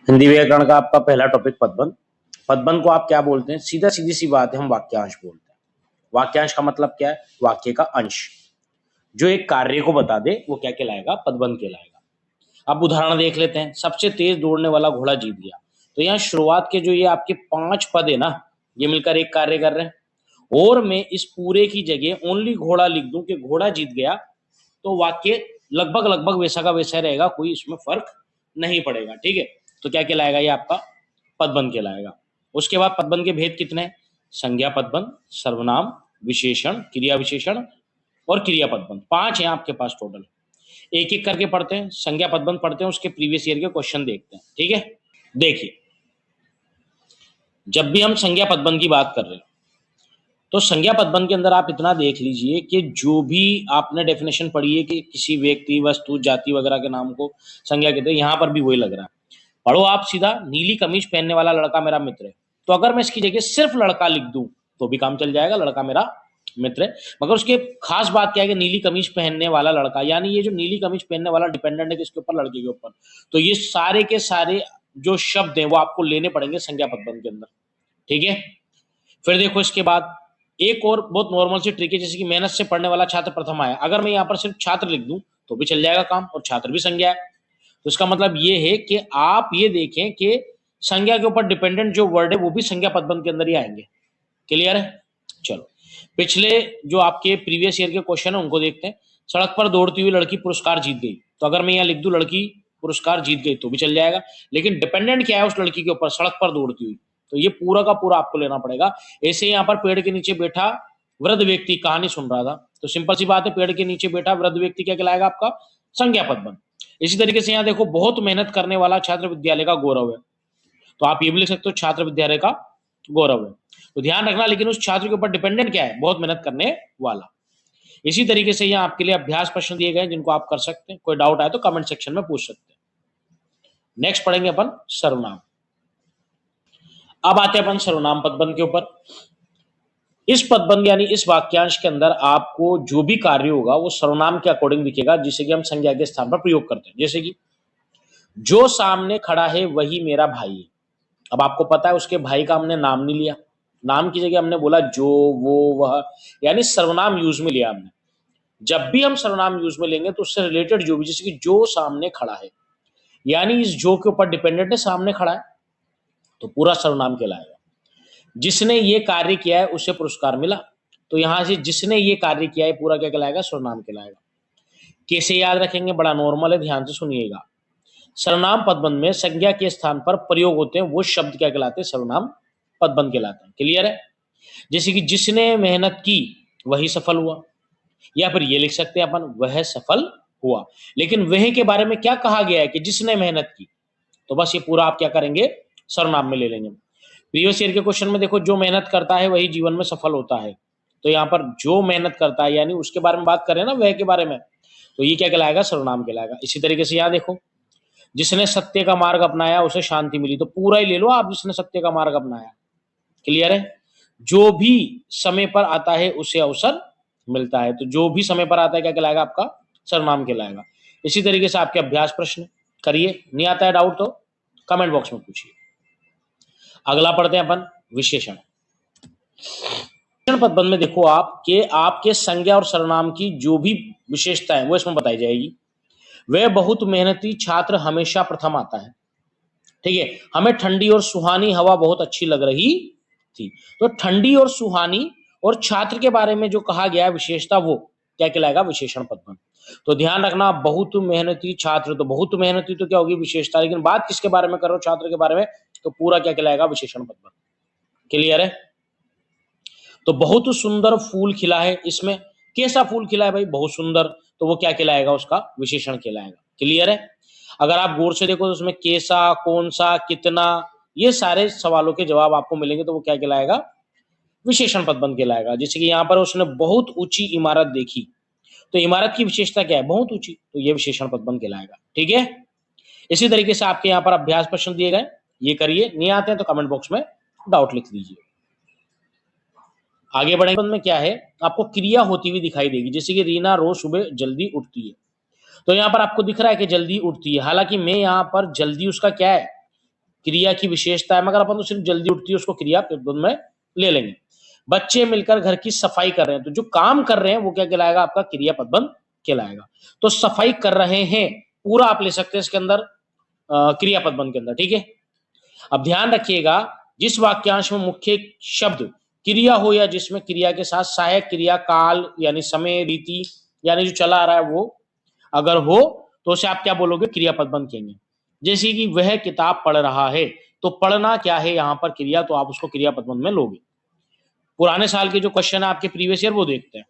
हिंदी व्याकरण का आपका पहला टॉपिक पदबंध। पदबंध को आप क्या बोलते हैं? सीधा सीधी सी बात है, हम वाक्यांश बोलते हैं। वाक्यांश का मतलब क्या है? वाक्य का अंश जो एक कार्य को बता दे वो क्या कहलाएगा? पदबंध कहलाएगा। अब उदाहरण देख लेते हैं। सबसे तेज दौड़ने वाला घोड़ा जीत गया। तो यहाँ शुरुआत के जो ये आपके 5 पद है ना, ये मिलकर एक कार्य कर रहे हैं। और मैं इस पूरे की जगह ओनली घोड़ा लिख दूं कि घोड़ा जीत गया, तो वाक्य लगभग लगभग वैसा का वैसा रहेगा, कोई इसमें फर्क नहीं पड़ेगा। ठीक है, तो क्या कहलाएगा? ये आपका पदबंध कहलाएगा। उसके बाद पदबंध के भेद कितने हैं? संज्ञा पदबंध, सर्वनाम, विशेषण, क्रिया विशेषण और क्रिया पदबंध। 5 है आपके पास टोटल। एक एक करके पढ़ते हैं। संज्ञा पदबंध पढ़ते हैं, उसके प्रीवियस ईयर के क्वेश्चन देखते हैं। ठीक है, देखिए, जब भी हम संज्ञा पदबंध की बात कर रहे हैं तो संज्ञा पदबंध के अंदर आप इतना देख लीजिए कि जो भी आपने डेफिनेशन पढ़ी है कि किसी व्यक्ति, वस्तु, जाति वगैरह के नाम को संज्ञा कहते हैं, यहां पर भी वही लग रहा है। पढ़ो आप सीधा, नीली कमीज पहनने वाला लड़का मेरा मित्र है। तो अगर मैं इसकी जगह सिर्फ लड़का लिख दूं तो भी काम चल जाएगा, लड़का मेरा मित्र है। मगर उसके खास बात क्या है कि नीली कमीज पहनने वाला लड़का, यानी ये जो नीली कमीज पहनने वाला डिपेंडेंट है किसके ऊपर? लड़के के ऊपर। तो ये सारे के सारे जो शब्द हैं वो आपको लेने पड़ेंगे संज्ञा पदबंध के अंदर। ठीक है, फिर देखो इसके बाद एक और बहुत नॉर्मल सी ट्रिक है, जैसे कि मेहनत से पढ़ने वाला छात्र प्रथम आया। अगर मैं यहाँ पर सिर्फ छात्र लिख दूं तो भी चल जाएगा काम, और छात्र भी संज्ञा है। तो इसका मतलब ये है कि आप ये देखें कि संज्ञा के ऊपर डिपेंडेंट जो वर्ड है वो भी संज्ञा पदबंध के अंदर ही आएंगे। क्लियर है? चलो, पिछले जो आपके प्रीवियस ईयर के क्वेश्चन है उनको देखते हैं। सड़क पर दौड़ती हुई लड़की पुरस्कार जीत गई। तो अगर मैं यहाँ लिख दूं लड़की पुरस्कार जीत गई तो भी चल जाएगा, लेकिन डिपेंडेंट क्या है उस लड़की के ऊपर? सड़क पर दौड़ती हुई। तो ये पूरा का पूरा आपको लेना पड़ेगा। ऐसे यहाँ पर पेड़ के नीचे बैठा वृद्ध व्यक्ति कहानी सुन रहा था। तो सिंपल सी बात है, पेड़ के नीचे बैठा वृद्ध व्यक्ति क्या कहलाएगा? आपका संज्ञा पदबंध। इसी तरीके से यहाँ देखो, बहुत मेहनत करने वाला छात्र विद्यालय का गौरव है। तो आप ये भी लिख सकते हो छात्र विद्यालय का गौरव है। तो ध्यान रखना, लेकिन उस छात्र के ऊपर डिपेंडेंट क्या है? बहुत मेहनत करने वाला। इसी तरीके से यहाँ आपके लिए अभ्यास प्रश्न दिए गए जिनको आप कर सकते हैं। कोई डाउट आए तो कमेंट सेक्शन में पूछ सकते हैं। नेक्स्ट पढ़ेंगे अपन सर्वनाम। अब आते हैं अपन सर्वनाम पदबंध के ऊपर। इस पदबंध यानी इस वाक्यांश के अंदर आपको जो भी कार्य होगा वो सर्वनाम के अकॉर्डिंग दिखेगा, जिसे कि हम संज्ञा के स्थान पर प्रयोग करते हैं। जैसे कि जो सामने खड़ा है वही मेरा भाई है। अब आपको पता है उसके भाई का हमने नाम नहीं लिया, नाम की जगह हमने बोला जो, वो, वह, यानी सर्वनाम यूज में लिया हमने। जब भी हम सर्वनाम यूज में लेंगे तो उससे रिलेटेड जो भी, जैसे कि जो सामने खड़ा है, यानी इस जो के ऊपर डिपेंडेंट है, सामने खड़ा है, तो पूरा सर्वनाम कहलाएगा। जिसने ये कार्य किया है उसे पुरस्कार मिला। तो यहां से जिसने ये कार्य किया है पूरा क्या कहलाएगा? सर्वनाम कहलाएगा। कैसे याद रखेंगे? बड़ा नॉर्मल है, ध्यान से सुनिएगा। सर्वनाम पदबंध में संज्ञा के स्थान पर प्रयोग होते हैं वो शब्द क्या कहलाते हैं? सर्वनाम पदबंध कहलाते हैं। क्लियर है? जैसे कि जिसने मेहनत की वही सफल हुआ, या फिर ये लिख सकते हैं अपन वह सफल हुआ। लेकिन वह के बारे में क्या कहा गया है कि जिसने मेहनत की, तो बस ये पूरा आप क्या करेंगे? सर्वनाम में ले लेंगे। प्रीवियस ईयर के क्वेश्चन में देखो, जो मेहनत करता है वही जीवन में सफल होता है। तो यहाँ पर जो मेहनत करता है यानी उसके बारे में बात करें ना, वह के बारे में, तो ये क्या कहलाएगा? सर्वनाम कहलाएगा। इसी तरीके से यहाँ देखो, जिसने सत्य का मार्ग अपनाया उसे शांति मिली। तो पूरा ही ले लो आप, जिसने सत्य का मार्ग अपनाया। क्लियर है? जो भी समय पर आता है उसे अवसर मिलता है। तो जो भी समय पर आता है क्या कहलाएगा? आपका सर्वनाम कहलाएगा। इसी तरीके से आपके अभ्यास प्रश्न करिए, नहीं आता है डाउट तो कमेंट बॉक्स में पूछिए। अगला पढ़ते हैं अपन विशेषण। विशेषण पदबंध में देखो आप कि आपके संज्ञा और सर्वनाम की जो भी विशेषता है वो इसमें बताई जाएगी। वह बहुत मेहनती छात्र हमेशा प्रथम आता है। ठीक है, हमें ठंडी और सुहानी हवा बहुत अच्छी लग रही थी। तो ठंडी और सुहानी और छात्र के बारे में जो कहा गया है विशेषता, वो क्या कहलाएगा? विशेषण पदबंध। तो ध्यान रखना, बहुत मेहनती छात्र, तो बहुत मेहनती तो क्या होगी? विशेषता। लेकिन बात किसके बारे में करो? छात्र के बारे में, तो पूरा क्या कहलाएगा? विशेषण पदबंध। क्लियर है? तो बहुत सुंदर फूल खिला है। इसमें कैसा फूल खिला है भाई? बहुत सुंदर। तो वो क्या कहलाएगा? उसका विशेषण कहलाएगा। क्लियर है? अगर आप गौर से देखो तो उसमें कैसा, कौन सा, कितना, ये सारे सवालों के जवाब आपको मिलेंगे, तो वो क्या कहलाएगा? विशेषण पदबंध कहलाएगा। जैसे कि यहाँ पर उसने बहुत ऊंची इमारत देखी। तो इमारत की विशेषता क्या है? बहुत ऊंची। तो ये विशेषण पदबंध कहलाएगा। ठीक है? इसी तरीके से आपके यहाँ पर अभ्यास प्रश्न दिए गए, ये करिए। नहीं आते हैं तो कमेंट बॉक्स में डाउट लिख दीजिए। आगे बढ़ेंगे में क्या है? आपको क्रिया होती हुई दिखाई देगी। जैसे कि रीना रोज सुबह जल्दी उठती है। तो यहाँ पर आपको दिख रहा है कि जल्दी उठती है, हालांकि मैं यहाँ पर जल्दी उसका क्या है? क्रिया की विशेषता है, मगर अपन तो सिर्फ जल्दी उठती है उसको क्रिया पदबंध में ले लेंगे। बच्चे मिलकर घर की सफाई कर रहे हैं, तो जो काम कर रहे हैं वो क्या कहलाएगा? आपका क्रिया पदबंध कहलाएगा। तो सफाई कर रहे हैं पूरा आप ले सकते हैं इसके अंदर क्रिया पदबंध के अंदर, ठीक है। अब ध्यान रखिएगा, जिस वाक्यांश में मुख्य शब्द क्रिया हो या जिसमें क्रिया के साथ सहायक क्रिया काल यानी समय, रीति यानी जो चला आ रहा है वो अगर हो तो उसे आप क्या बोलोगे? क्रिया पदबंध कहेंगे। जैसे कि वह किताब पढ़ रहा है, तो पढ़ना क्या है यहाँ पर? क्रिया, तो आप उसको क्रिया पदबंध में लोगे। पुराने साल के जो क्वेश्चन है आपके प्रीवियस ईयर वो देखते हैं।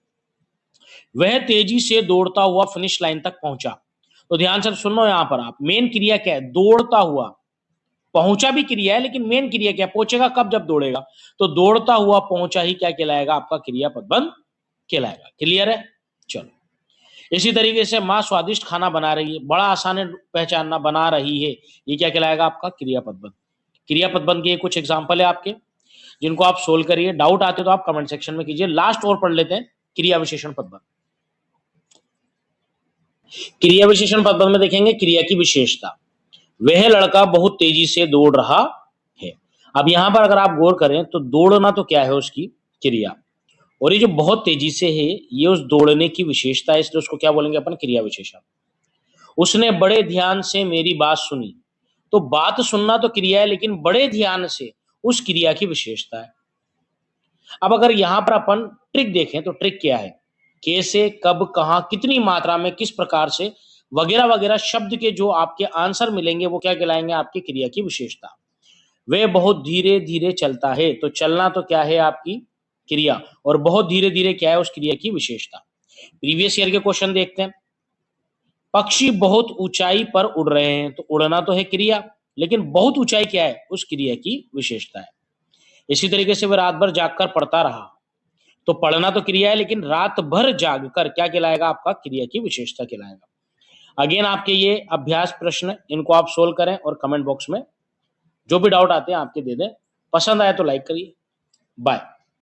वह तेजी से दौड़ता हुआ फिनिश लाइन तक पहुंचा, तो ध्यान से सुनो यहाँ पर आप, मेन क्रिया क्या है? दौड़ता हुआ। पहुंचा भी क्रिया है लेकिन मेन क्रिया क्या? पहुंचेगा कब? जब दौड़ेगा। तो दौड़ता हुआ पहुंचा ही क्या कहलाएगा? आपका क्रिया पदबंध कहलाएगा। क्लियर है? चलो, इसी तरीके से माँ स्वादिष्ट खाना बना रही है, बड़ा आसान है पहचानना, बना रही है, ये क्या कहलाएगा? आपका क्रिया पदबंध। क्रिया पदबंध के कुछ एग्जाम्पल है आपके, जिनको आप सोल्व करिए। डाउट आते तो आप कमेंट सेक्शन में कीजिए। लास्ट और पढ़ लेते हैं क्रिया विशेषण पदबंध। क्रिया विशेषण पदबंध में देखेंगे क्रिया की विशेषता, वह लड़का बहुत तेजी से दौड़ रहा है। अब यहां पर अगर आप गौर करें तो दौड़ना तो क्या है? उसकी क्रिया, और ये जो बहुत तेजी से है ये उस दौड़ने की विशेषता है, इसलिए उसको क्या बोलेंगे अपन? क्रिया विशेषण। उसने बड़े ध्यान से मेरी बात सुनी, तो बात सुनना तो क्रिया है लेकिन बड़े ध्यान से उस क्रिया की विशेषता है। अब अगर यहां पर अपन ट्रिक देखें तो ट्रिक क्या है? कैसे, कब, कहां, कितनी मात्रा में, किस प्रकार से, वगैरह वगैरह शब्द के जो आपके आंसर मिलेंगे वो क्या कहलाएंगे? आपकी क्रिया की विशेषता। वह बहुत धीरे धीरे चलता है, तो चलना तो क्या है? आपकी क्रिया, और बहुत धीरे धीरे क्या है? उस क्रिया की विशेषता। प्रीवियस ईयर के क्वेश्चन देखते हैं। पक्षी बहुत ऊंचाई पर उड़ रहे हैं, तो उड़ना तो है क्रिया, लेकिन बहुत ऊंचाई क्या है? उस क्रिया की विशेषता है। इसी तरीके से वह रात भर जागकर पढ़ता रहा, तो पढ़ना तो क्रिया है लेकिन रात भर जागकर क्या कहलाएगा? आपका क्रिया की विशेषता कहलाएगा। अगेन आपके ये अभ्यास प्रश्न, इनको आप सोल्व करें और कमेंट बॉक्स में जो भी डाउट आते हैं आपके दे दें। पसंद आए तो लाइक करिए। बाय।